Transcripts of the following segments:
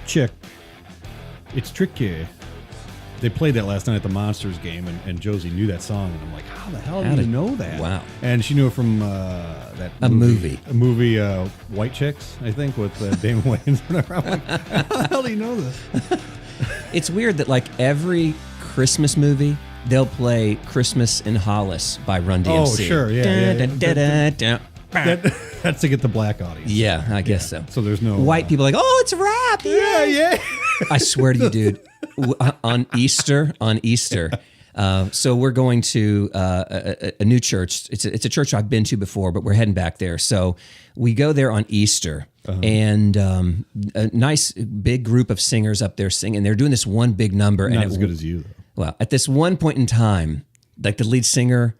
chick. It's tricky. They played that last night at the Monsters game, and Josie knew that song, and I'm like, how the hell do you know that? Wow. And she knew it from movie, White Chicks, I think, with Damon Wayans. Whatever. I'm like, how the hell do you know this? It's weird that like every Christmas movie, they'll play Christmas in Hollis by Run DMC. Oh, sure, yeah. That's to get the black audience. Yeah, I guess so. So there's no... White people are like, oh, it's rap. Yeah. I swear to you, dude, on Easter, so we're going to a new church. It's a church I've been to before, but we're heading back there. So we go there on Easter, and a nice big group of singers up there singing. They're doing this one big number. Not as good as you, though. Well, at this one point in time, like the lead singer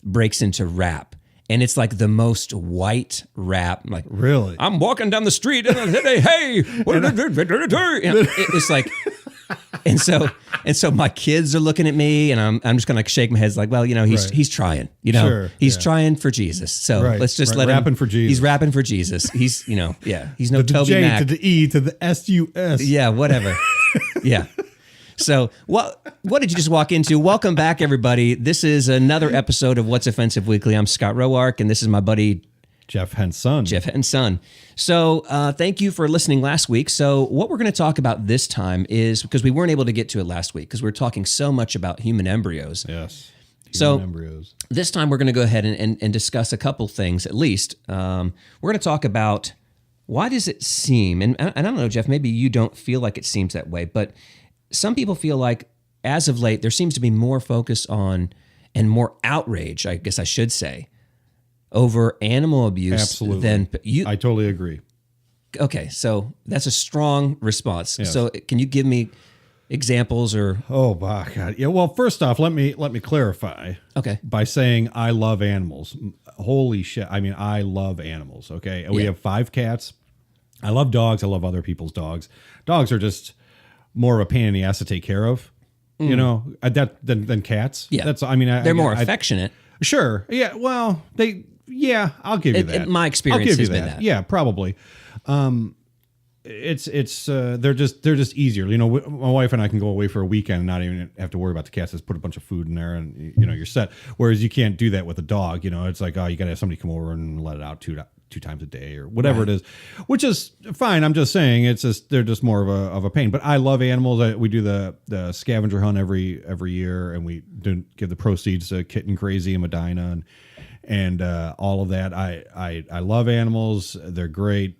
breaks into rap. And it's like the most white rap. Like, really? I'm walking down the street and hey, it's like, and so my kids are looking at me, and I'm just gonna shake my head like, well, he's trying, he's trying for Jesus. So let's just let him rapping for Jesus. He's rapping for Jesus. He's he's no to Toby the J Mac to the E to the SUS. Yeah, whatever. Yeah. So what did you just walk into? Welcome back, everybody. This is another episode of What's Offensive Weekly. I'm Scott Roark, and this is my buddy Jeff Henson. So thank you for listening last week. So what we're going to talk about this time is, because we weren't able to get to it last week because we were talking so much about human embryos. Yes. Embryos. This time we're going to go ahead and discuss a couple things at least. We're going to talk about why does it seem, and I don't know, Jeff, maybe you don't feel like it seems that way, but some people feel like, as of late, there seems to be more focus on and more outrage, I guess I should say, over animal abuse. Absolutely. Than you. I totally agree. Okay, so that's a strong response. Yes. So can you give me examples or? Oh my God! Yeah. Well, first off, let me clarify. Okay. By saying I love animals. Holy shit! I mean, I love animals. Okay. We have 5 cats. I love dogs. I love other people's dogs. Dogs are just more of a pain in the ass to take care of, than cats. Yeah, they're more affectionate. Sure. Yeah. Well, I'll give you that. My experience has been that. Yeah, probably. They're just easier. My wife and I can go away for a weekend and not even have to worry about the cats. Just put a bunch of food in there and you're set. Whereas you can't do that with a dog. It's like, oh, you got to have somebody come over and let it out two times a day or whatever it is, which is fine. I'm just saying they're just more of a pain. But I love animals. We do the scavenger hunt every year, and we give the proceeds to Kitten Crazy and Medina and all of that. I love animals. They're great,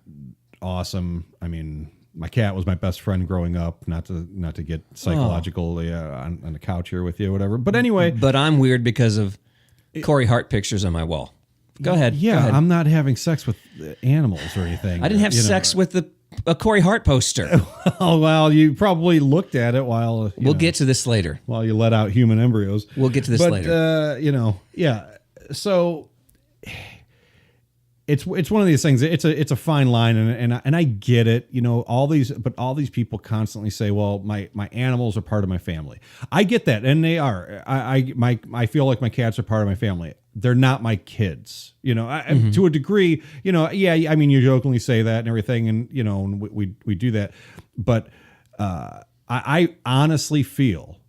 awesome. I mean, my cat was my best friend growing up. Not to get psychological on the couch here with you, or whatever. But anyway, but I'm weird because of Corey Hart pictures on my wall. Go ahead. Yeah, go ahead. I'm not having sex with animals or anything. I didn't have sex with a Corey Hart poster. Oh, well, you probably looked at it while... We'll get to this later. While you let out human embryos. We'll get to this later. Yeah. So it's one of these things. It's a fine line, and I get it. All these people constantly say, well, my animals are part of my family. I get that, and they are. I feel like my cats are part of my family. They're not my kids, to a degree, yeah, I mean, you jokingly say that and everything. And, and we do that. But I honestly feel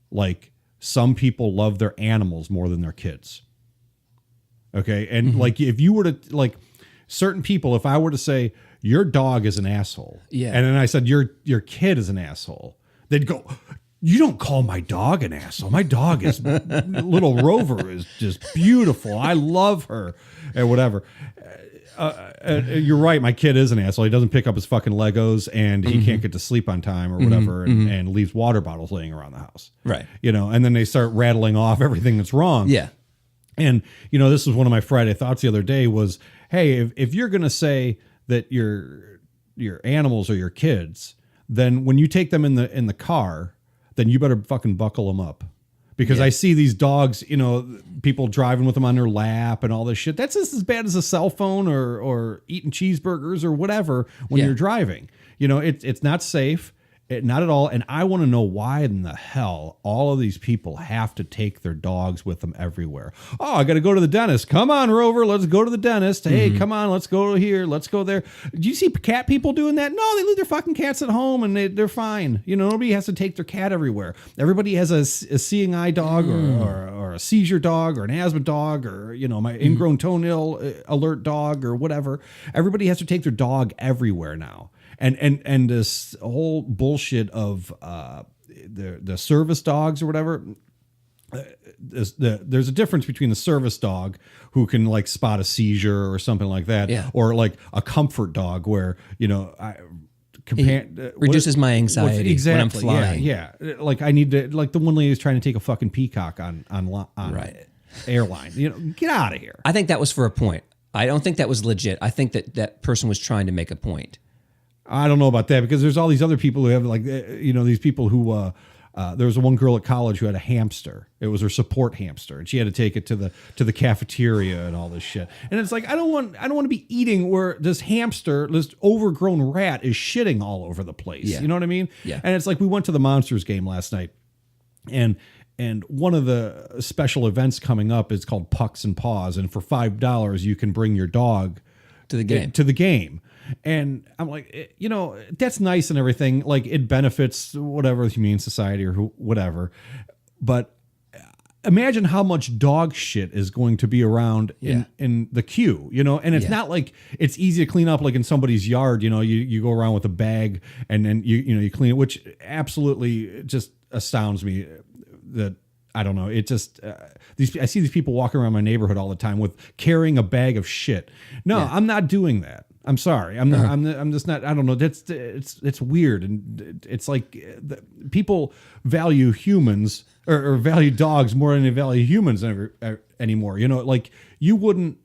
like some people love their animals more than their kids. Okay. And like, if you were to certain people, if I were to say your dog is an asshole. Yeah. And then I said, your kid is an asshole, they'd go, you don't call my dog an asshole. My dog is little Rover is just beautiful. I love her and whatever. You're right. My kid is an asshole. He doesn't pick up his fucking Legos and he can't get to sleep on time or whatever and leaves water bottles laying around the house. Right. And then they start rattling off everything that's wrong. Yeah. And, this was one of my Friday thoughts the other day was, hey, if you're going to say that your animals are your kids, then when you take them in the car, then you better fucking buckle them up. Because I see these dogs, people driving with them on their lap and all this shit. That's just as bad as a cell phone or eating cheeseburgers or whatever when you're driving. It's not safe. Not at all. And I want to know why in the hell all of these people have to take their dogs with them everywhere. Oh, I got to go to the dentist. Come on, Rover. Let's go to the dentist. Hey, come on. Let's go here. Let's go there. Do you see cat people doing that? No, they leave their fucking cats at home and they're fine. You know, nobody has to take their cat everywhere. Everybody has a seeing eye dog or a seizure dog or an asthma dog or, you know, my ingrown toenail alert dog or whatever. Everybody has to take their dog everywhere now. And this whole bullshit of the service dogs or whatever. There's a difference between the service dog who can like spot a seizure or something like that, or like a comfort dog where, you know, reduces my anxiety when I'm flying. Yeah. Like I need to, like the one lady was trying to take a fucking peacock on right. airline. You know, get out of here. I think that was for a point. I don't think that was legit. I think that person was trying to make a point. I don't know about that because there's all these other people who have like, you know, these people who, there was one girl at college who had a hamster. It was her support hamster, and she had to take it to the cafeteria and all this shit. And it's like I don't want to be eating where this hamster, this overgrown rat, is shitting all over the place. Yeah. You know what I mean? Yeah. And it's like we went to the Monsters game last night, and one of the special events coming up is called Pucks and Paws, and for $5 you can bring your dog to the game. And I'm like, you know, that's nice and everything. Like it benefits whatever Humane Society or whatever. But imagine how much dog shit is going to be around in the queue, you know? And it's not like it's easy to clean up like in somebody's yard. You know, you go around with a bag and then you clean it, which absolutely just astounds me that, I don't know. It just I see these people walking around my neighborhood all the time with carrying a bag of shit. No, I'm not doing that. I'm sorry. I'm not. I'm just not. I don't know. It's weird, and it's like people value humans or value dogs more than they value humans anymore. You know, like you wouldn't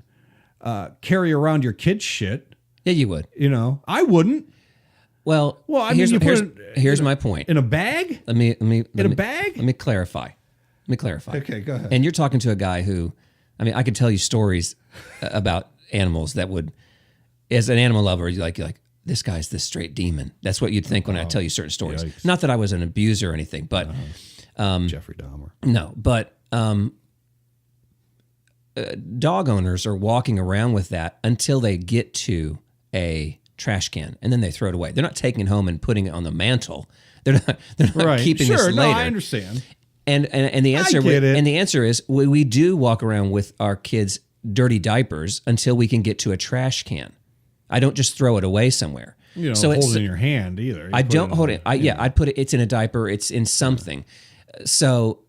carry around your kid's shit. Yeah, you would. You know, I wouldn't. Well, I mean, here's my point. In a bag? Let me in a bag? Let me clarify. Okay, go ahead. And you're talking to a guy who, I mean, I could tell you stories about animals that would, as an animal lover, you're like, this guy's the straight demon. That's what you'd think when I tell you certain stories. Yikes. Not that I was an abuser or anything, but Jeffrey Dahmer. No, but dog owners are walking around with that until they get to a trash can, and then they throw it away. They're not taking it home and putting it on the mantle. They're not keeping this later. No, I understand. And the answer is we do walk around with our kids' dirty diapers until we can get to a trash can. I don't just throw it away somewhere. You don't hold it in your hand either. I don't hold it. I'd put it. It's in a diaper. It's in something. So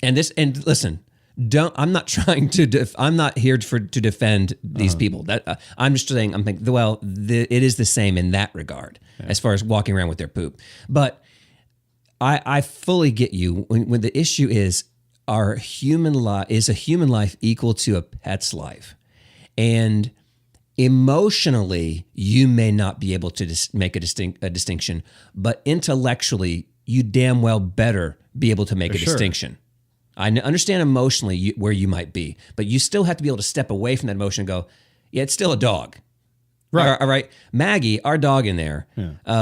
listen. I'm not trying to. I'm not here to defend these people. That I'm just saying. I'm thinking. Well, it is the same in that regard as far as walking around with their poop. But I fully get you when the issue is our human life is a human life equal to a pet's life, and emotionally you may not be able to make a distinction, but intellectually you damn well better be able to make a distinction. I understand emotionally where you might be, but you still have to be able to step away from that emotion and go, yeah, it's still a dog. Right. All right. Maggie, our dog in there,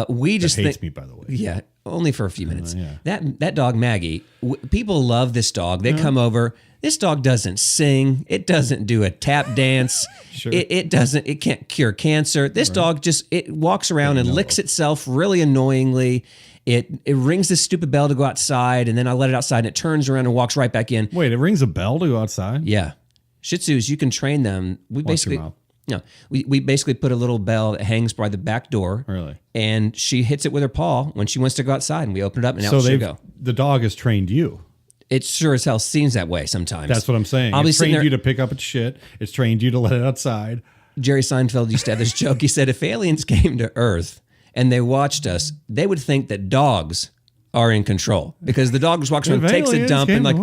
we just hates me, by the way. Yeah, only for a few minutes. That dog, Maggie, people love this dog. They come over. This dog doesn't sing. It doesn't do a tap dance. Sure. It can't cure cancer. This dog it walks around and licks itself really annoyingly. It rings this stupid bell to go outside, and then I let it outside, and it turns around and walks right back in. Wait, it rings a bell to go outside? Yeah. Shih Tzus, you can train them. We basically put a little bell that hangs by the back door. Really? And she hits it with her paw when she wants to go outside, and we open it up, and out she'll go. The dog has trained you. It sure as hell seems that way sometimes. That's what I'm saying. It's trained you to pick up its shit. It's trained you to let it outside. Jerry Seinfeld used to have this joke. He said, if aliens came to Earth and they watched us, they would think that dogs are in control because the dog just walks around, takes a dump, and like,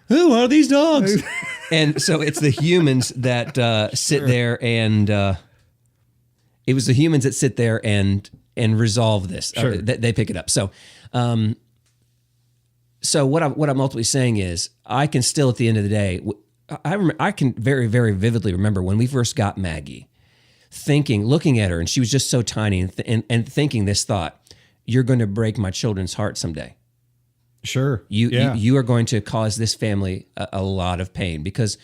who are these dogs? And so it's the humans that sit there and it was the humans that sit there and resolve this. Sure. They pick it up. So what I'm ultimately saying is I can still at the end of the day, I can very, very vividly remember when we first got Maggie. looking at her, and she was just so tiny, and thinking this thought: you're going to break my children's heart someday. Sure. You are going to cause this family a lot of pain, because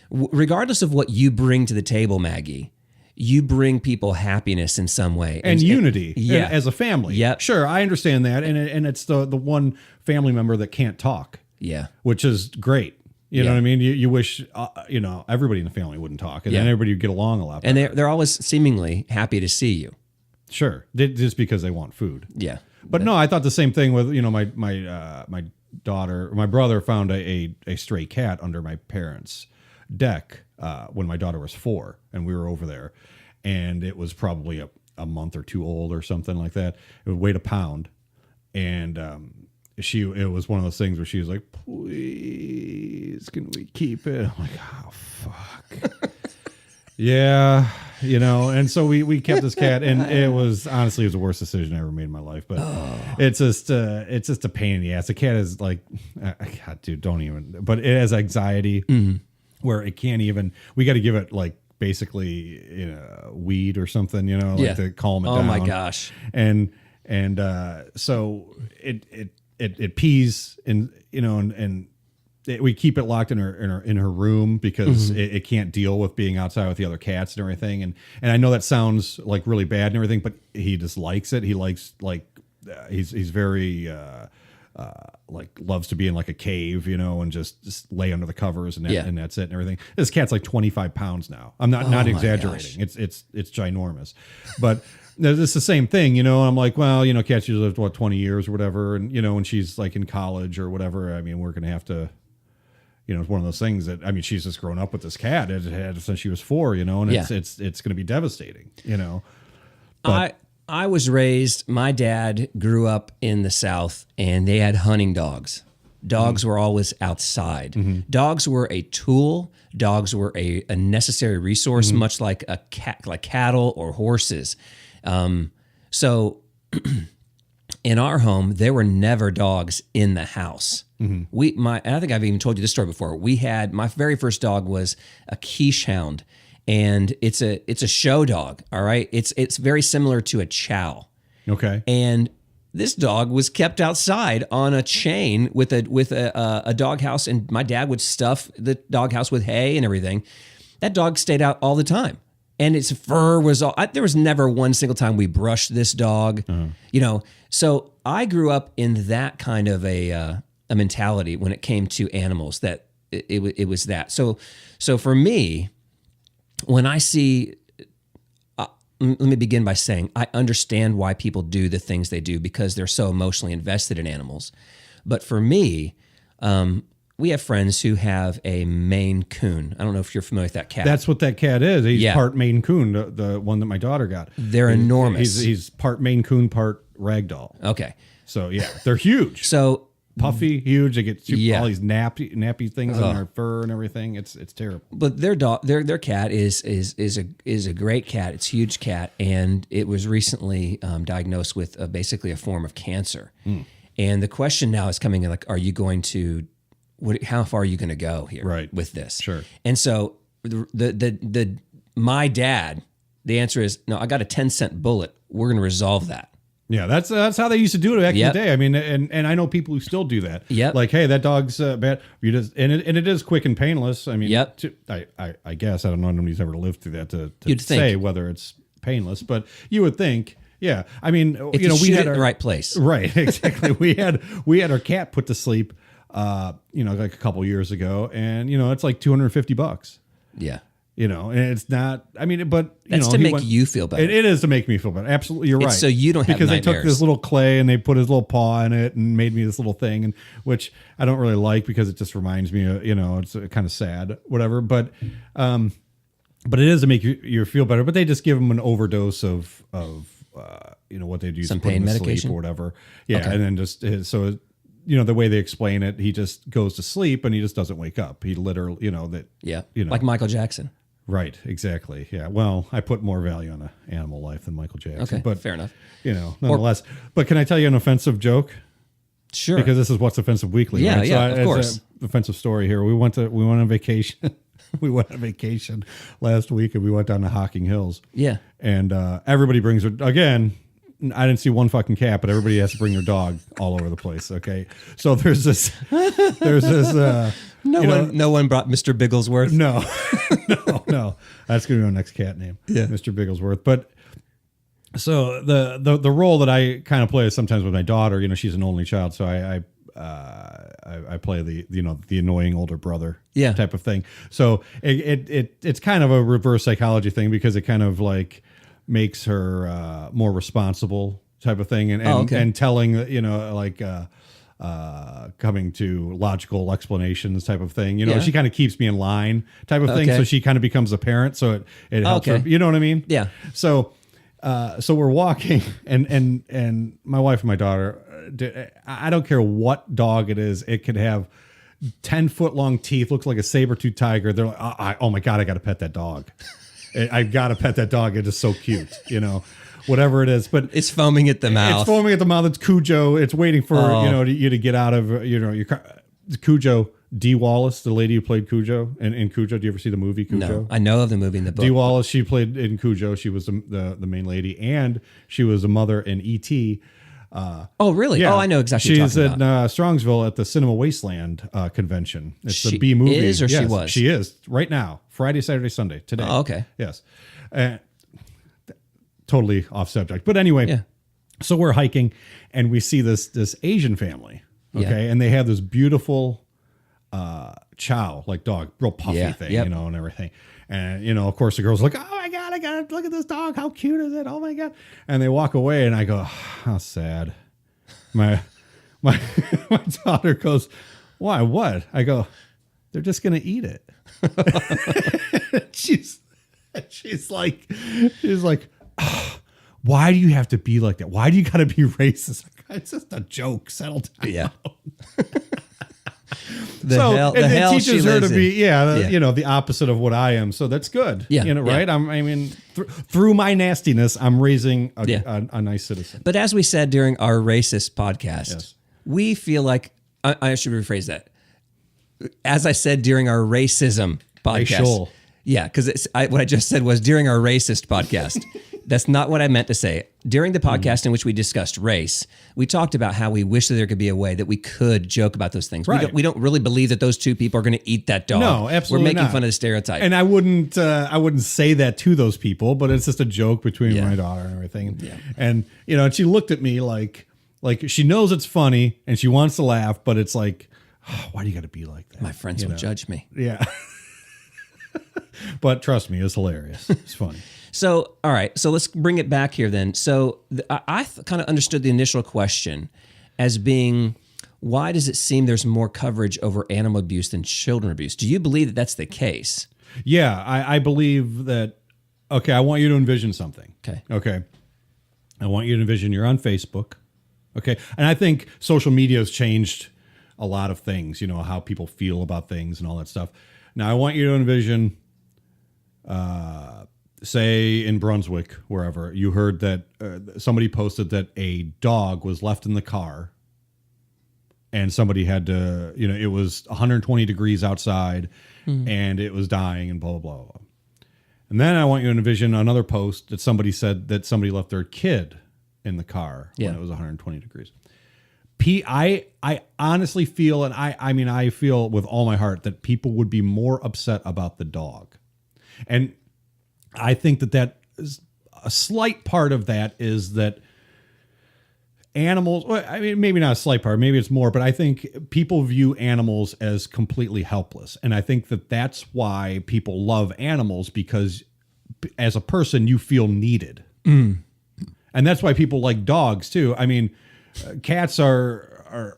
regardless of what you bring to the table, Maggie, you bring people happiness in some way. And unity as a family. Yeah. Sure, I understand that. And it's the one family member that can't talk. Yeah. Which is great. You know what I mean? You wish, everybody in the family wouldn't talk, and then everybody would get along a lot better. And they're always seemingly happy to see you. Sure. Just because they want food. Yeah. But no, I thought the same thing with, my daughter, my brother found a stray cat under my parents' deck when my daughter was 4, and we were over there, and it was probably a month or 2 old or something like that. It weighed a pound, and it was one of those things where she was like, "Please, can we keep it?" I'm like, "Oh fuck." Yeah, and so we kept this cat, and it was the worst decision I ever made in my life. But it's just a pain in the ass. The cat is like, God, dude, don't even. But it has anxiety where it can't even. We got to give it like basically weed or something, like to calm it down. Oh my gosh. And so it pees and we keep it locked in her room because it can't deal with being outside with the other cats and everything. And I know that sounds like really bad and everything, but he just likes it. He likes he's very loves to be in like a cave, and just lay under the covers and that's it and everything. This cat's like 25 pounds now. I'm not exaggerating. Gosh. It's ginormous, but it's the same thing, I'm like, well, cats usually live 20 years or whatever. And, when she's like in college or whatever, I mean, we're going to have to, it's one of those things that, I mean, she's just grown up with this cat. It had since she was 4, and it's going to be devastating, But I was raised, my dad grew up in the South, and they had hunting dogs. Dogs were always outside. Dogs were a tool. Dogs were a necessary resource, much like like cattle or horses. So in our home, there were never dogs in the house. And I think I've even told you this story before. My very first dog was a quiche hound, and it's a show dog. All right. It's very similar to a chow. Okay. And this dog was kept outside on a chain with a doghouse, and my dad would stuff the doghouse with hay and everything. That dog stayed out all the time, and its fur was all. There was never one single time we brushed this dog, So I grew up in that kind of a mentality when it came to animals. That it was that. So for me, when I see. Let me begin by saying I understand why people do the things they do because they're so emotionally invested in animals. But for me, we have friends who have a Maine Coon. I don't know if you're familiar with that cat. That's what that cat is. He's part Maine Coon, the one that my daughter got. They're enormous. He's part Maine Coon, part Ragdoll. Okay. So, yeah, they're huge. So puffy, huge. They get all these nappy things on their fur and everything. It's terrible. But their cat is a great cat. It's a huge cat, and it was recently diagnosed with basically a form of cancer. And the question now is coming in, like, are you going to? How far are you going to go here with this? Sure. And so my dad, the answer is no. I got a 10-cent bullet. We're going to resolve that. Yeah, that's how they used to do it back in the day. I mean, and I know people who still do that. Yep. Like, hey, that dog's bad. You just and it is quick and painless. I mean, Yep. I guess I don't know. Nobody's ever lived through that to You'd say think. whether it's painless, but you would think. Yeah, I mean, If we shoot had it in the right place. Right, exactly. we had our cat put to sleep, like a couple years ago, and it's like $250. Yeah. And it's not. I mean, but that's to make you feel better. It is to make me feel better. Absolutely, you're right. So you don't have because nightmares. they took this little clay and they put his little paw in it and made me this little thing, and which I don't really like because it just reminds me of it's kind of sad, whatever. But it is to make you feel better. But they just give him an overdose of what they do, some to put pain him to medication sleep or whatever. Yeah, okay. and then just so. The way they explain it, he just goes to sleep and he just doesn't wake up. He literally, like Michael Jackson. Right, exactly. Yeah. Well, I put more value on an animal life than Michael Jackson. Okay, but fair enough. Nonetheless. But can I tell you an offensive joke? Sure. Because this is What's Offensive Weekly. Yeah, right? yeah, of course. It's an offensive story here. We went on vacation. we went on vacation last week and we went down to Hocking Hills. Yeah. And everybody brings their, again, I didn't see one fucking cat, but everybody has to bring their dog all over the place. Okay. So there's this, no one brought Mr. Bigglesworth. No, no. That's going to be my next cat name. Yeah. Mr. Bigglesworth. But so the role that I kind of play is sometimes with my daughter, she's an only child. So I play the annoying older brother type of thing. So it's kind of a reverse psychology thing because it kind of like makes her more responsible type of thing and telling, coming to logical explanations type of thing. She kind of keeps me in line type of thing. So she kind of becomes a parent. So it helps her. You know what I mean? Yeah. So we're walking and my wife and my daughter, I don't care what dog it is. It could have 10-foot long teeth, looks like a saber-tooth tiger. They're like, oh my God, I got to pet that dog. I've got to pet that dog. It is so cute, whatever it is. But it's foaming at the mouth. It's foaming at the mouth. It's Cujo. It's waiting for, you to get out of, your car. Cujo. Dee Wallace, the lady who played Cujo in Cujo. Do you ever see the movie Cujo? No, I know of the movie in the book. Dee Wallace, she played in Cujo. She was the main lady, and she was a mother in E.T. Oh, really? Yeah. Oh, I know exactly. She's in Strongsville at the Cinema Wasteland convention. It's the B movie. Is or yes, she was? She is right now. Friday, Saturday, Sunday today. Oh, okay. Yes. Totally off subject, but anyway. So we're hiking, and we see this Asian family. Okay, and they have this beautiful chow like dog, real puffy thing, and everything. And of course the girl's like, oh my God, I gotta look at this dog. How cute is it? Oh my God. And they walk away and I go, how sad. My daughter goes, why, what? I go, they're just gonna eat it. she's like, oh, why do you have to be like that? Why do you gotta be racist? It's just a joke. Settle down. Yeah. It teaches her to be, the opposite of what I am. So that's good. Yeah. Right? Yeah. Through my nastiness, I'm raising a nice citizen. But as we said during our racist podcast, we feel like, I should rephrase that. As I said during our racism podcast. Racial. Yeah, because what I just said was during our racist podcast. That's not what I meant to say. During the podcast in which we discussed race, we talked about how we wish that there could be a way that we could joke about those things. Right. We don't really believe that those two people are going to eat that dog. No, absolutely We're making not. fun of the stereotype. And I wouldn't say that to those people, but it's just a joke between my daughter and everything. Yeah. And and she looked at me like she knows it's funny and she wants to laugh, but it's like, oh, why do you got to be like that? My friends will judge me. Yeah. But trust me, it's hilarious. It's funny. So, all right. So let's bring it back here then. So I kind of understood the initial question as being, why does it seem there's more coverage over animal abuse than children abuse? Do you believe that that's the case? Yeah, I believe that. Okay, I want you to envision something. Okay. I want you to envision you're on Facebook. Okay. And I think social media has changed a lot of things, how people feel about things and all that stuff. Now, I want you to envision, say in Brunswick, wherever, you heard that somebody posted that a dog was left in the car and somebody had to, it was 120 degrees outside and it was dying and blah, blah, blah. And then I want you to envision another post that somebody said that somebody left their kid in the car when it was 120 degrees. I honestly feel, and I feel with all my heart that people would be more upset about the dog. And I think that is a slight part of that is that animals, maybe not a slight part, maybe it's more, but I think people view animals as completely helpless. And I think that that's why people love animals, because as a person, you feel needed. And that's why people like dogs too. Cats are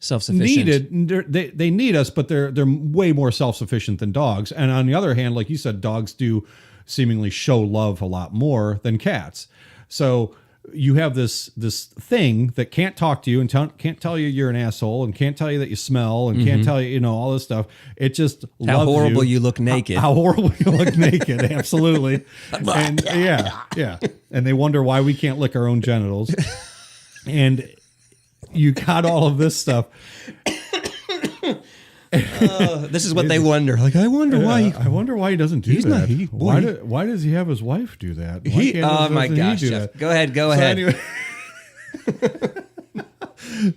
self-sufficient. Needed. They need us, but they're way more self-sufficient than dogs. And on the other hand, like you said, dogs do seemingly show love a lot more than cats. So you have this thing that can't talk to you and can't tell you you're an asshole and can't tell you that you smell and can't tell you, all this stuff. It just how loves horrible you look naked. How horrible you look naked. Absolutely. And yeah. And they wonder why we can't lick our own genitals. And you got all of this stuff. This is what they wonder. Like, I wonder why. I wonder why he doesn't do that. Why does he have his wife do that? Oh my gosh, Jeff. Go ahead. Anyway.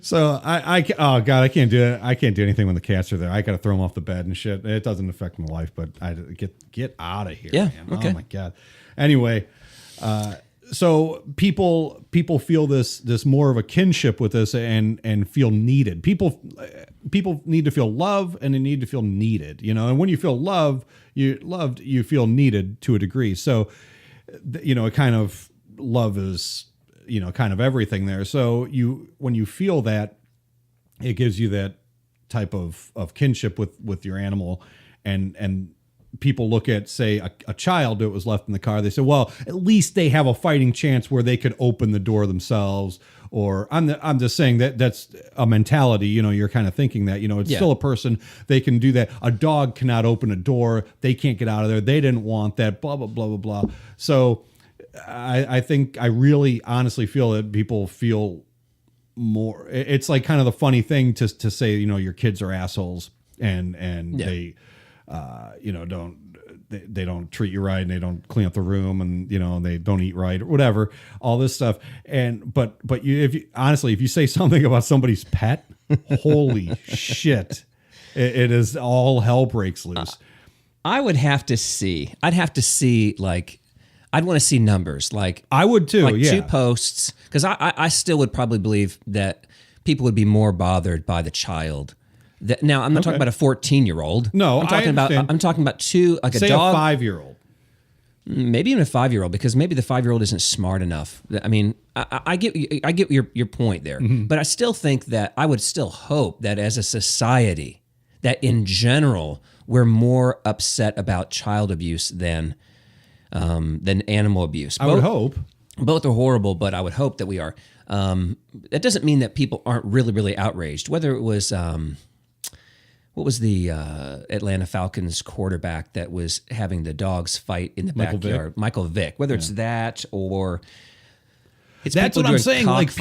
So oh God, I can't do it. I can't do anything when the cats are there. I got to throw them off the bed and shit. It doesn't affect my life, but I get out of here. Yeah. Man. Okay. Oh my God. Anyway, so people feel this more of a kinship with this and feel needed. People need to feel love and they need to feel needed. And when you feel loved, you feel needed to a degree. So, it kind of love is. Kind of everything there. So when you feel that, it gives you that type of kinship with your animal, and people look at, say, a child that was left in the car. They say, well, at least they have a fighting chance where they could open the door themselves. Or I'm just saying that's a mentality. You're kind of thinking that it's still a person. They can do that. A dog cannot open a door. They can't get out of there. They didn't want that. Blah blah blah blah blah. So. I think I really honestly feel that people feel more. It's like kind of the funny thing to say, your kids are assholes and they, they don't treat you right and they don't clean up the room and, they don't eat right or whatever, all this stuff. But if you say something about somebody's pet, holy shit, it is all hell breaks loose. I'd have to see I'd want to see numbers. Like I would too. Like yeah. 2 posts, because I still would probably believe that people would be more bothered by the child. Now I'm not talking about a 14-year-old. No, I'm talking about 2, like say a dog, a 5-year-old. Maybe even a 5-year-old, because maybe the 5-year-old isn't smart enough. I mean, I get your point there, but I still think that I would still hope that as a society, that in general we're more upset about child abuse than animal abuse. I would hope. Both are horrible, but I would hope that we are. That doesn't mean that people aren't really, really outraged. Whether it was, what was the Atlanta Falcons quarterback that was having the dogs fight in the backyard? Michael Vick. Whether it's that or it's that's what I'm saying. Like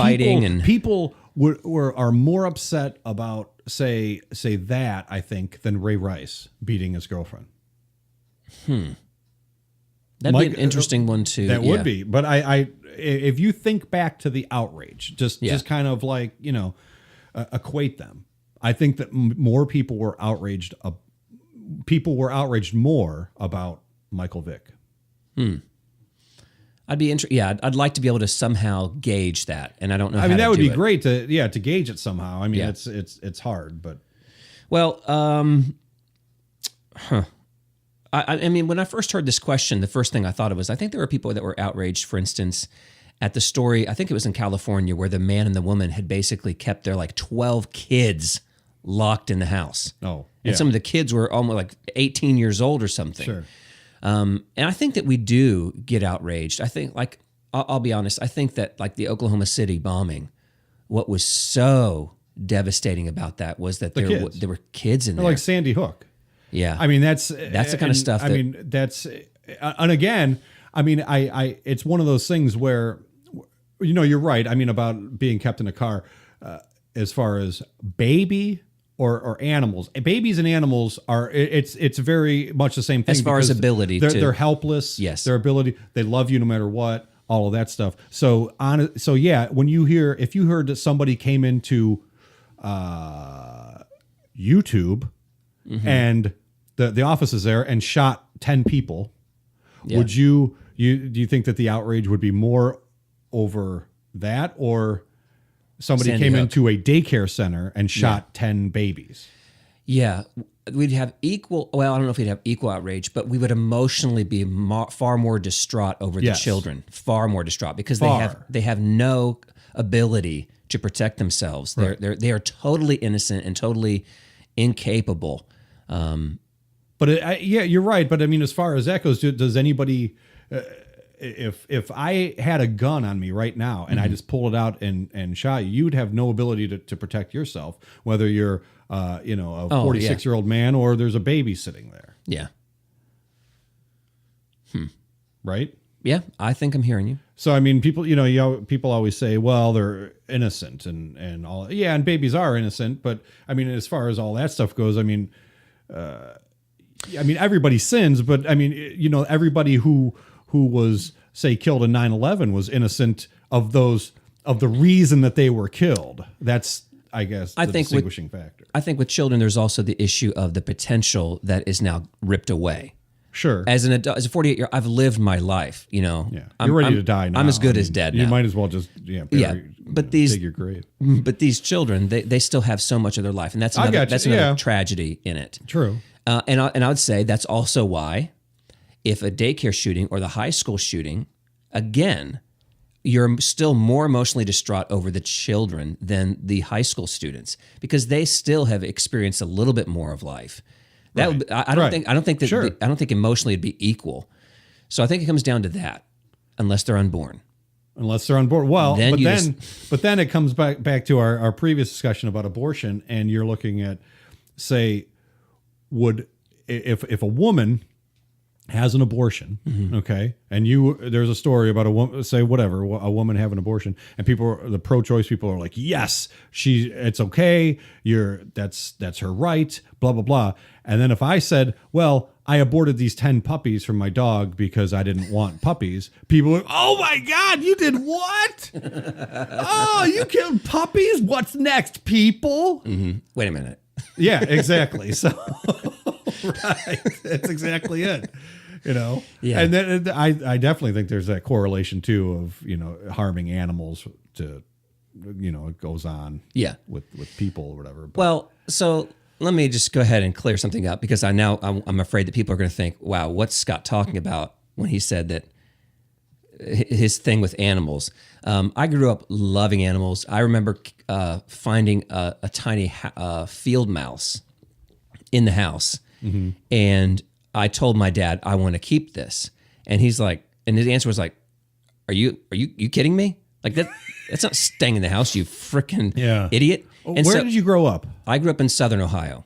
people are more upset about say that, I think, than Ray Rice beating his girlfriend. That'd be an interesting one too. That would be. But I if you think back to the outrage, just kind of like, equate them. I think that more people were outraged. People were outraged more about Michael Vick. I'd be interested. Yeah, I'd like to be able to somehow gauge that, and I don't know. I mean, that would be great to gauge it somehow. I mean, it's hard, but well, I mean, when I first heard this question, the first thing I thought of was, I think there were people that were outraged, for instance, at the story, I think it was in California, where the man and the woman had basically kept their 12 kids locked in the house. Oh, yeah. And some of the kids were almost like 18 years old or something. Sure. And I think that we do get outraged. I think, I'll be honest, I think that the Oklahoma City bombing, what was so devastating about that was that there were kids in there. Like Sandy Hook. Yeah. I mean, that's the kind of stuff. And again, I mean, it's one of those things where, you're right. I mean, about being kept in a car, as far as baby or animals, babies and animals it's very much the same thing. As far as ability, they're helpless. Yes. Their ability, they love you no matter what, all of that stuff. So yeah, if you heard that somebody came into, YouTube and the office is there and shot 10 people, would do you think that the outrage would be more over that, or somebody Sandy came Hook. into a daycare center and shot 10 babies? Yeah, we'd have equal. Well, I don't know if we'd have equal outrage, but we would emotionally be far more distraught over the children. Far more distraught, because they have no ability to protect themselves. Right. They are totally innocent and totally incapable. But you're right. But I mean, as far as that goes, does anybody? If I had a gun on me right now and I just pulled it out and shot you, you would have no ability to protect yourself, whether you're a 46-year-old man or there's a baby sitting there. Yeah. Right? Yeah, I think I'm hearing you. So I mean, people, people always say, well, they're innocent and all. Yeah, and babies are innocent, but I mean, as far as all that stuff goes, I mean, everybody sins, but I mean, everybody who was, say, killed in 9/11 was innocent of the reason that they were killed. That's, I guess, the distinguishing factor. I think with children, there's also the issue of the potential that is now ripped away. Sure. As an adult, as a 48-year, I've lived my life. Yeah. You're ready to die now. I'm as good as dead now. You might as well just dig your grave. But these children, they still have so much of their life, and that's another tragedy in it. True. And I would say that's also why, if a daycare shooting or the high school shooting, again, you're still more emotionally distraught over the children than the high school students, because they still have experienced a little bit more of life. I don't think emotionally it'd be equal. So I think it comes down to that, unless they're unborn. Well, but then it comes back to our previous discussion about abortion, and you're looking at, say, if a woman has an abortion, okay, and there's a story about a woman, say whatever, a woman having an abortion, and the pro-choice people are like, yes, it's okay, that's her right, blah blah blah. And then if I said, well, I aborted these 10 puppies from my dog because I didn't want puppies, people are, oh my God, you did what? Oh, you killed puppies? What's next, people? Mm-hmm. Wait a minute. Yeah, exactly. So, right, that's exactly it. Yeah. And then I definitely think there's that correlation too of, harming animals to, it goes on. Yeah. With people or whatever. But. Well, so let me just go ahead and clear something up, because I'm afraid that people are going to think, wow, what's Scott talking about when he said that his thing with animals. I grew up loving animals. I remember finding a tiny field mouse in the house, and I told my dad, I want to keep this. And he's like, and his answer was like, are you kidding me? Like that's not staying in the house, you freaking idiot. And where did you grow up? I grew up in Southern Ohio.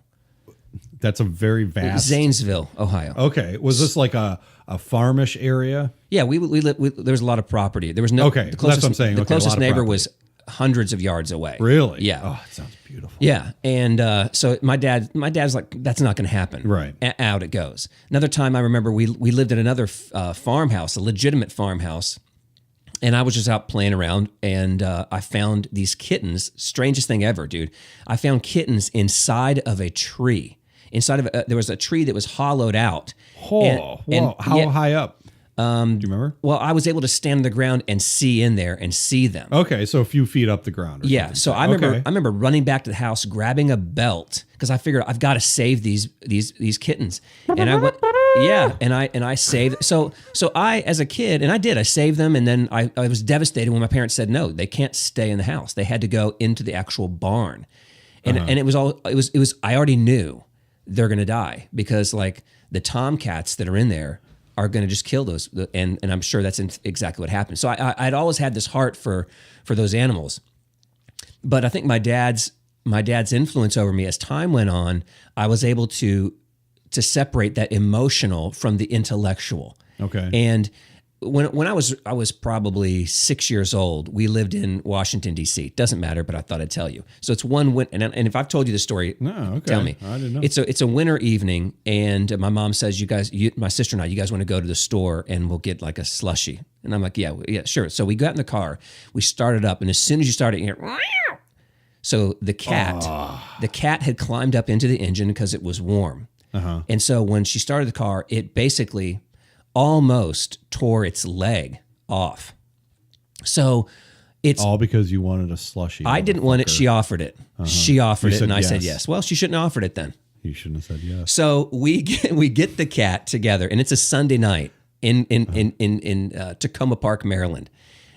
That's a very vast. Zanesville, Ohio. Okay. Was this like a farmish area? Yeah, we lived, there was a lot of property. There was no. Okay, that's what I'm saying. The closest neighbor was hundreds of yards away. Really? Yeah. Oh, it sounds beautiful. Yeah, and so my dad's like, that's not going to happen. Right. Out it goes. Another time, I remember we lived in another farmhouse, a legitimate farmhouse, and I was just out playing around, and I found these kittens. Strangest thing ever, dude. I found kittens inside of a tree. There was a tree that was hollowed out. How high up? Do you remember? Well, I was able to stand on the ground and see in there and see them. Okay, so a few feet up the ground. Yeah, so I remember running back to the house, grabbing a belt, because I figured I've got to save these kittens. And I went, and I saved. So I, as a kid, and I did, I saved them, and then I was devastated when my parents said no, they can't stay in the house. They had to go into the actual barn, and it was I already knew they're going to die, because like the tomcats that are in there are going to just kill those, and I'm sure that's exactly what happened. So I'd always had this heart for those animals, but I think my dad's influence over me as time went on, I was able to separate that emotional from the intellectual. Okay. And when I was probably 6 years old, we lived in Washington, D.C. Doesn't matter, but I thought I'd tell you. So it's one winter, and if I've told you the story, tell me. I didn't know. It's a winter evening, and my mom says, my sister and I, you guys want to go to the store and we'll get like a slushie. And I'm like, yeah, sure. So we got in the car, we started up, and as soon as you started, you hear, so the cat had climbed up into the engine because it was warm. And so when she started the car, it basically almost tore its leg off. So it's all because you wanted a slushie. I didn't want it. She offered it. She offered it, and I said yes. Well, she shouldn't have offered it then. You shouldn't have said yes. So we get the cat together, and it's a Sunday night in Tacoma Park, Maryland.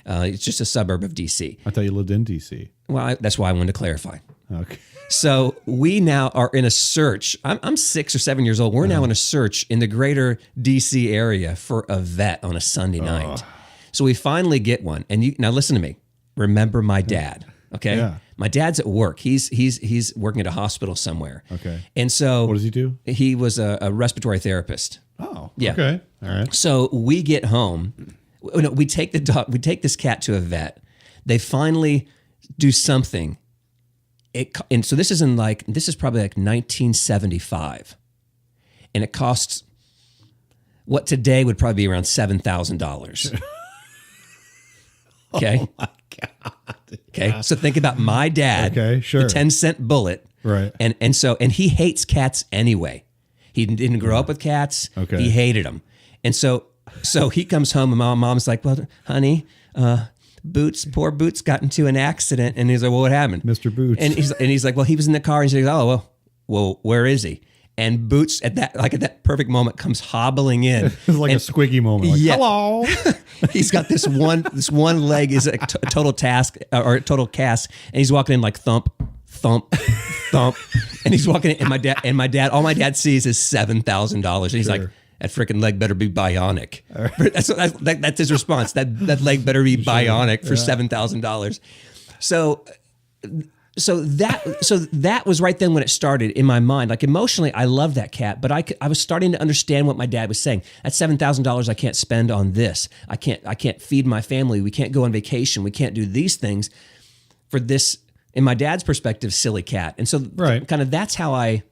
It's just a suburb of DC. I thought you lived in DC. Well, that's why I wanted to clarify. Okay. So we now are in a search. I'm 6 or 7 years old. We're now in a search in the greater DC area for a vet on a Sunday night. So we finally get one. And now listen to me. Remember my dad. Okay. Yeah. My dad's at work. He's working at a hospital somewhere. Okay. And so what does he do? He was a respiratory therapist. Oh. Yeah. Okay. All right. So we get home no, we take this cat to a vet. They finally do something. And so this is probably like 1975, and it costs what today would probably be around $7,000. Okay. Oh my God. Okay. Yeah. So think about my dad. Okay, sure. The 10-cent bullet. Right. And he hates cats anyway. He didn't grow up with cats. Okay. He hated them. And so he comes home and mom's like, well, honey, poor Boots got into an accident. And he's like, well, what happened? Mr. Boots. And he's like, well, he was in the car. And he's like, oh, well, where is he? And Boots at that perfect moment comes hobbling in. It's like a squiggy moment. Like, yeah. Hello. He's got this one leg is a total task or a total cast, and he's walking in like thump, thump, thump, and he's walking in. And my dad, all my dad sees is $7,000, and he's like, that freaking leg better be bionic. Right. That's his response. That leg better be bionic for $7,000. So that was right then when it started in my mind. Like emotionally, I love that cat, but I was starting to understand what my dad was saying. That's $7,000 I can't spend on this. I can't feed my family. We can't go on vacation. We can't do these things for this, in my dad's perspective, silly cat. And so kind of that's how I.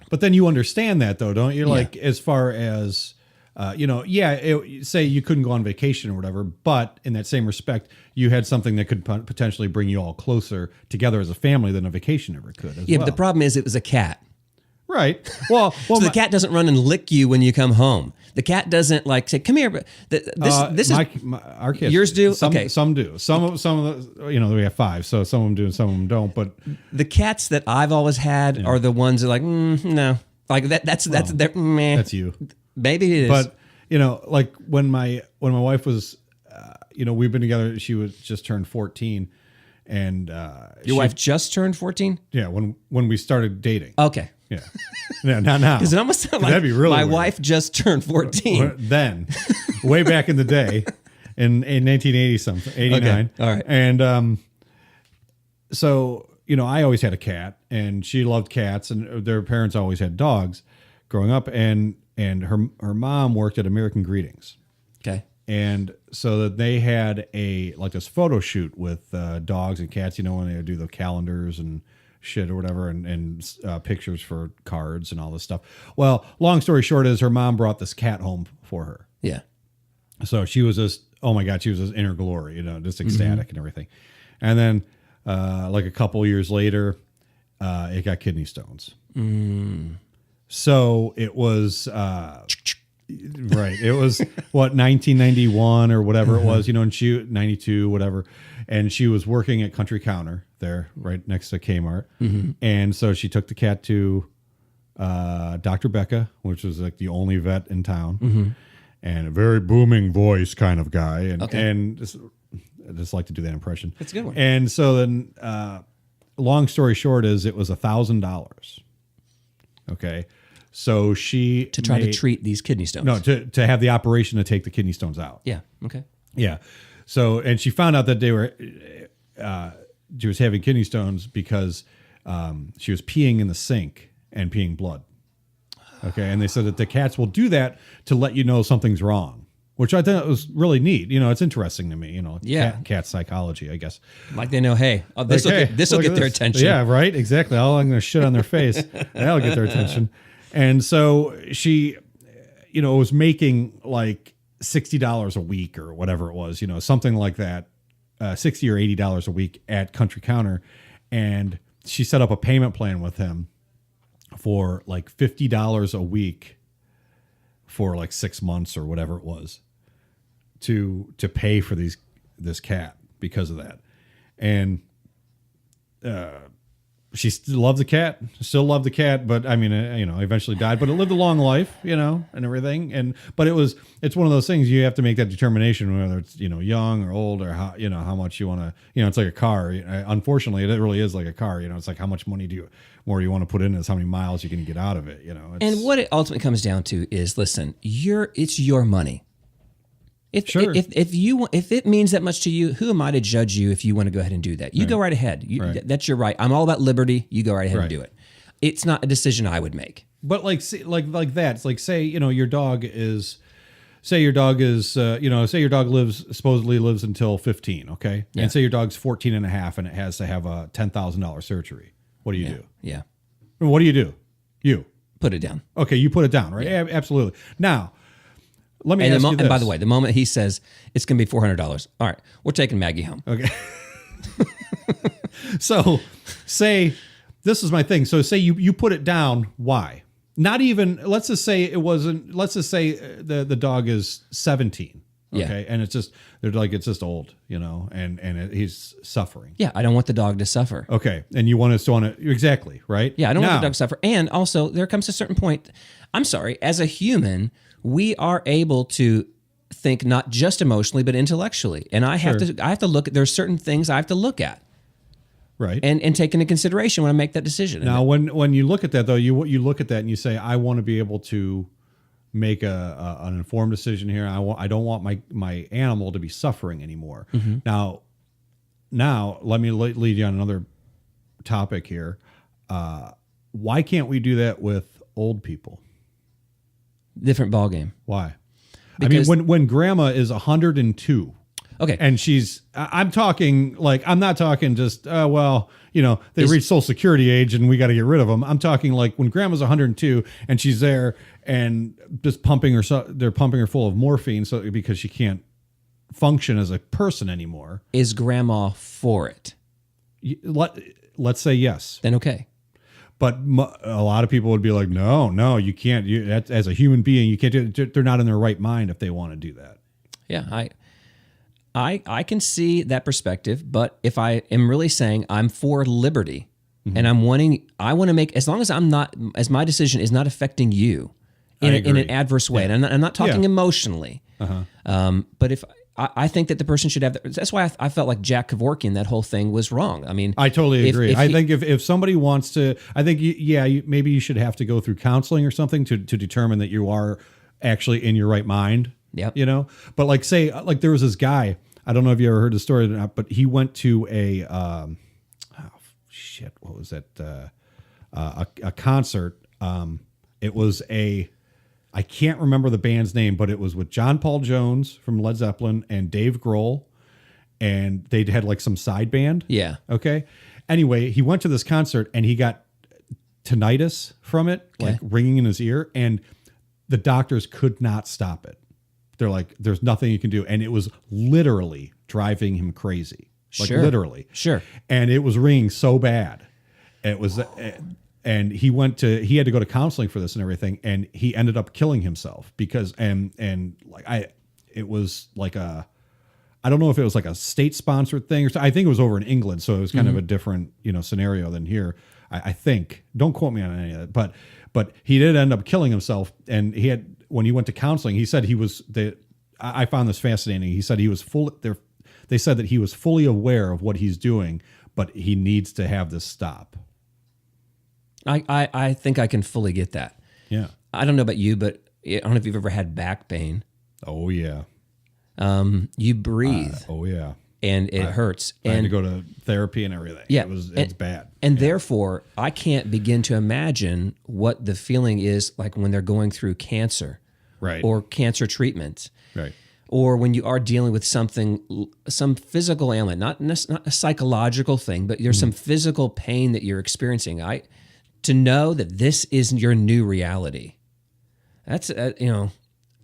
But then you understand that though, don't you? Like as far as, say you couldn't go on vacation or whatever, but in that same respect, you had something that could potentially bring you all closer together as a family than a vacation ever could. But the problem is it was a cat. Right. Well, so the cat doesn't run and lick you when you come home. The cat doesn't like say, "Come here." But this is our kids. Yours do. Some okay. do. Some of the we have 5, so some of them do and some of them don't. But the cats that I've always had are the ones that are like no, like that's meh. That's you. Maybe it is. But like when my wife was, we've been together. She was just turned 14, and your wife just turned 14. Yeah, when we started dating. Okay. Yeah. No, not now. Because it almost sounded like that'd be really my weird. wife just turned 14. Then, way back in the day, in 1980 something, 89. Okay. All right. And so I always had a cat, and she loved cats, and their parents always had dogs growing up, and her mom worked at American Greetings. Okay. And so that they had this photo shoot with dogs and cats, when they do the calendars and shit or whatever, and pictures for cards and all this stuff. Well, long story short is her mom brought this cat home for her. Yeah. So she was just, oh my God, she was just in her glory, just ecstatic and everything. And then like a couple years later, it got kidney stones. So it was, right. It was 1991 or whatever it was, and she 92, whatever. And she was working at Country Counter there right next to Kmart. And so she took the cat to Dr. Becca, which was like the only vet in town, and a very booming voice kind of guy. And, and I just like to do that impression. That's a good one. And so then long story short is it was $1,000. Okay. So she to try to treat these kidney stones. No, to have the operation to take the kidney stones out. Yeah. Okay. Yeah. So, and she found out that they were, she was having kidney stones because she was peeing in the sink and peeing blood. Okay. And they said that the cats will do that to let you know something's wrong, which I thought was really neat. It's interesting to me, cat psychology, I guess. Like they know, hey, this will get their attention. Yeah, right. Exactly. I'm going to shit on their face. That'll get their attention. And so she, was making like $60 a week or whatever it was, something like that, $60 or $80 a week at Country Counter. And she set up a payment plan with him for like $50 a week for like 6 months or whatever it was to pay for this cat because of that. And, she still loved the cat, but I mean, eventually died, but it lived a long life, and everything. But it's one of those things you have to make that determination whether it's, young or old or how much you want to, it's like a car. Unfortunately, it really is like a car, it's like how much money do you want to put in is how many miles you can get out of it, And what it ultimately comes down to is, listen, it's your money. If it means that much to you, who am I to judge you if you want to go ahead and do that? You go right ahead. That's your right. I'm all about liberty. You go right ahead and do it. It's not a decision I would make. But like that, it's like say, your dog is say your dog is, say your dog supposedly lives until 15. Okay. Yeah. And say your dog's 14 and a half and it has to have a $10,000 surgery. What do you do? Yeah. What do you do? You Put it down. Okay. You put it down, right? Yeah. Absolutely. Now, let me ask you this. And by the way, the moment he says it's going to be $400, all right, we're taking Maggie home. Okay. So say, this is my thing. So say you put it down. Why? Not even, let's just say it wasn't, let's just say the dog is 17. Okay. Yeah. And it's just, they're like, it's just old, he's suffering. Yeah. I don't want the dog to suffer. Okay. And you want to, exactly. Right. Yeah. I don't want the dog to suffer. And also there comes a certain point. I'm sorry, as a human, we are able to think not just emotionally, but intellectually. And I have to look at, there's certain things I have to look at. Right. And take into consideration when I make that decision. Now, when you look at that, though, you look at that and you say, I want to be able to make an informed decision here. I don't want my animal to be suffering anymore. Mm-hmm. Now, let me lead you on another topic here. Why can't we do that with old people? Different ballgame. Why? Because, I mean, when grandma is 102. Okay. And I'm talking like, I'm not talking just, they reach Social Security age and we got to get rid of them. I'm talking like when grandma's 102 and she's there and just they're pumping her full of morphine because she can't function as a person anymore. Is grandma for it? Let's say yes. Then okay. But a lot of people would be like, no, you can't. As a human being, you can't do it. They're not in their right mind if they want to do that. Yeah, I can see that perspective, but if I am really saying I'm for liberty, mm-hmm. and I want to make, as long as my decision is not affecting you in an adverse way, and I'm not talking emotionally, but if I think that the person should have, that's why I felt like Jack Kevorkian, that whole thing was wrong. I mean, I totally agree. I think if somebody wants to, I think, maybe you should have to go through counseling or something to determine that you are actually in your right mind. Yep. But like there was this guy, I don't know if you ever heard the story or not, but he went to what was that? A concert. It was I can't remember the band's name, but it was with John Paul Jones from Led Zeppelin and Dave Grohl, and they had like some side band. Yeah. Okay. Anyway, he went to this concert and he got tinnitus from it, like ringing in his ear, and the doctors could not stop it. They're like, there's nothing you can do. And it was literally driving him crazy. Like literally. Sure. And it was ringing so bad. It was, and he had to go to counseling for this and everything. And he ended up killing himself because, it was like I don't know if it was like a state sponsored thing or something. I think it was over in England. So it was kind of a different, scenario than here. I think, don't quote me on any of that, but he did end up killing himself. And when he went to counseling, he said I found this fascinating. He said they said that he was fully aware of what he's doing, but he needs to have this stop. I think I can fully get that. Yeah. I don't know about you, but I don't know if you've ever had back pain. Oh yeah. You breathe. Oh yeah. And it hurts. I had to go to therapy and everything. Yeah. It's bad. And therefore, I can't begin to imagine what the feeling is like when they're going through cancer. Right. Or cancer treatment. Right. Or when you are dealing with some physical ailment, not a psychological thing, but there's some physical pain that you're experiencing. To know that this is your new reality. That's,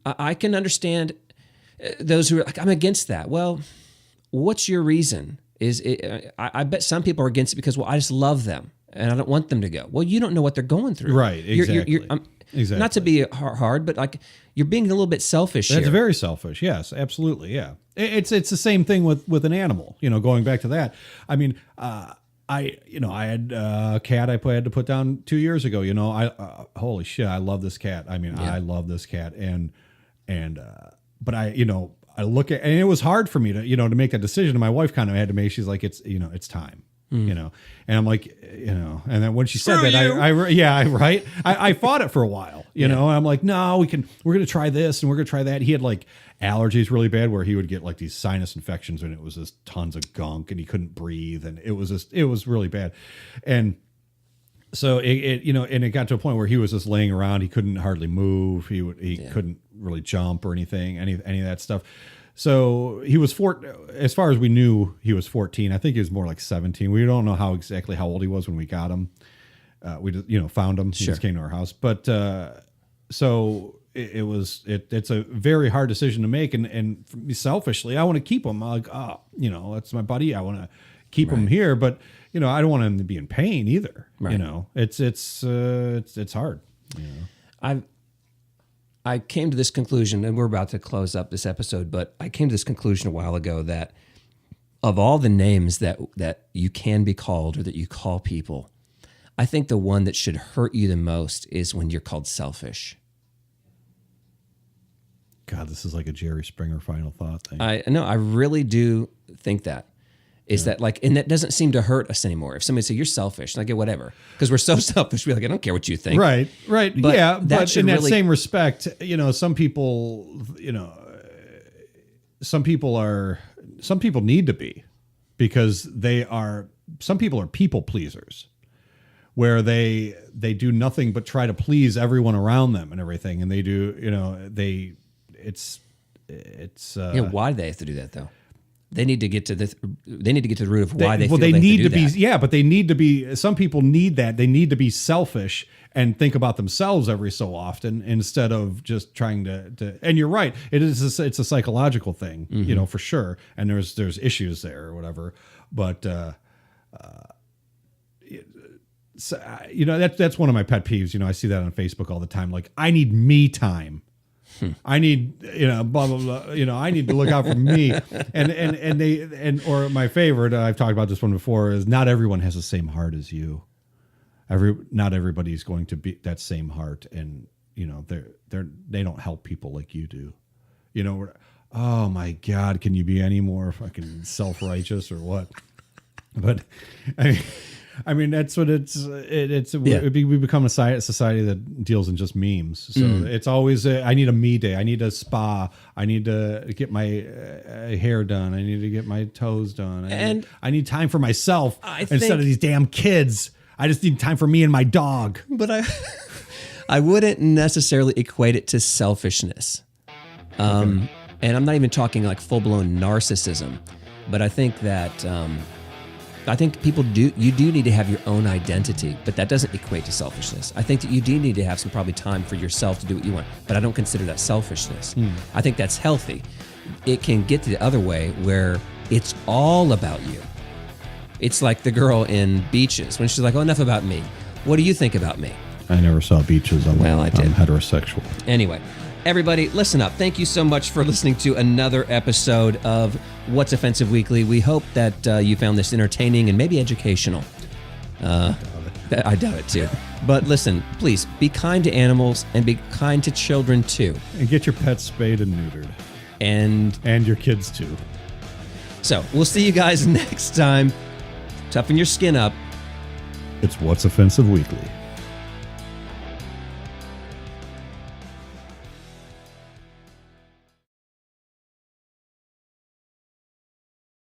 I can understand those who are like, I'm against that. Well, what's your reason? I bet some people are against it because, I just love them and I don't want them to go. Well, you don't know what they're going through. Right, exactly. Exactly. Not to be hard, but like you're being a little bit selfish That's here. very selfish. Yes, absolutely. Yeah. It's the same thing with an animal, going back to that. I mean, I had a cat I had to put down 2 years ago, holy shit, I love this cat. I mean, I love this cat. But I look at, and it was hard for me to make that decision. And my wife kind of had to make, she's like, it's time. And I'm like, and then when she said that, I fought it for a while, and I'm like, no, we're going to try this and we're going to try that. He had like allergies really bad where he would get like these sinus infections and it was just tons of gunk and he couldn't breathe. And it was really bad. And so it got to a point where he was just laying around. He couldn't hardly move. He couldn't really jump or anything, any of that stuff. So he was as far as we knew, he was 14. I think he was more like 17. We don't know exactly how old he was when we got him. We just, found him. He just came to our house. But so it's a very hard decision to make. And for me, selfishly, I want to keep him. Like, that's my buddy. I want to keep him here. But, I don't want him to be in pain either. Right. It's hard. I came to this conclusion, and we're about to close up this episode, but I came to this conclusion a while ago that of all the names that you can be called or that you call people, I think the one that should hurt you the most is when you're called selfish. God, this is like a Jerry Springer final thought thing. I really do think that. Is that like, and that doesn't seem to hurt us anymore. If somebody say you're selfish, like, whatever, because we're so selfish, we're like, I don't care what you think. Right. But but in that same respect, some people, some people need to be, because some people are people pleasers, where they do nothing but try to please everyone around them and everything, and they do, it's why do they have to do that though? They need to get to the root of why they feel they need to do be that. Yeah, but they need to be. Some people need that. They need to be selfish and think about themselves every so often instead of just trying to. And you're right. It's a psychological thing, for sure. And there's issues there or whatever. But that's one of my pet peeves. I see that on Facebook all the time. Like, I need me time. I need, blah, blah, blah, I need to look out for me. Or my favorite, I've talked about this one before, is not everyone has the same heart as you. Not everybody's going to be that same heart. And, they don't help people like you do. Oh my God, can you be any more fucking self-righteous or what? But I mean, that's what we become a society that deals in just memes. So it's always, I need a me day. I need a spa. I need to get my hair done. I need to get my toes done. I need time for myself instead of these damn kids. I just need time for me and my dog. But I wouldn't necessarily equate it to selfishness. And I'm not even talking like full-blown narcissism, but I think that, people you do need to have your own identity, but that doesn't equate to selfishness. I think that you do need to have some probably time for yourself to do what you want, but I don't consider that selfishness. I think that's healthy. It can get to the other way where it's all about you. It's like the girl in Beaches when she's like, oh, enough about me. What do you think about me? I never saw Beaches. I did. I'm heterosexual. Anyway, everybody, listen up. Thank you so much for listening to another episode of What's Offensive Weekly. We hope that you found this entertaining and maybe educational. I doubt it too. But listen, please be kind to animals and be kind to children too. And get your pets spayed and neutered. And your kids too. So we'll see you guys next time. Toughen your skin up. It's What's Offensive Weekly.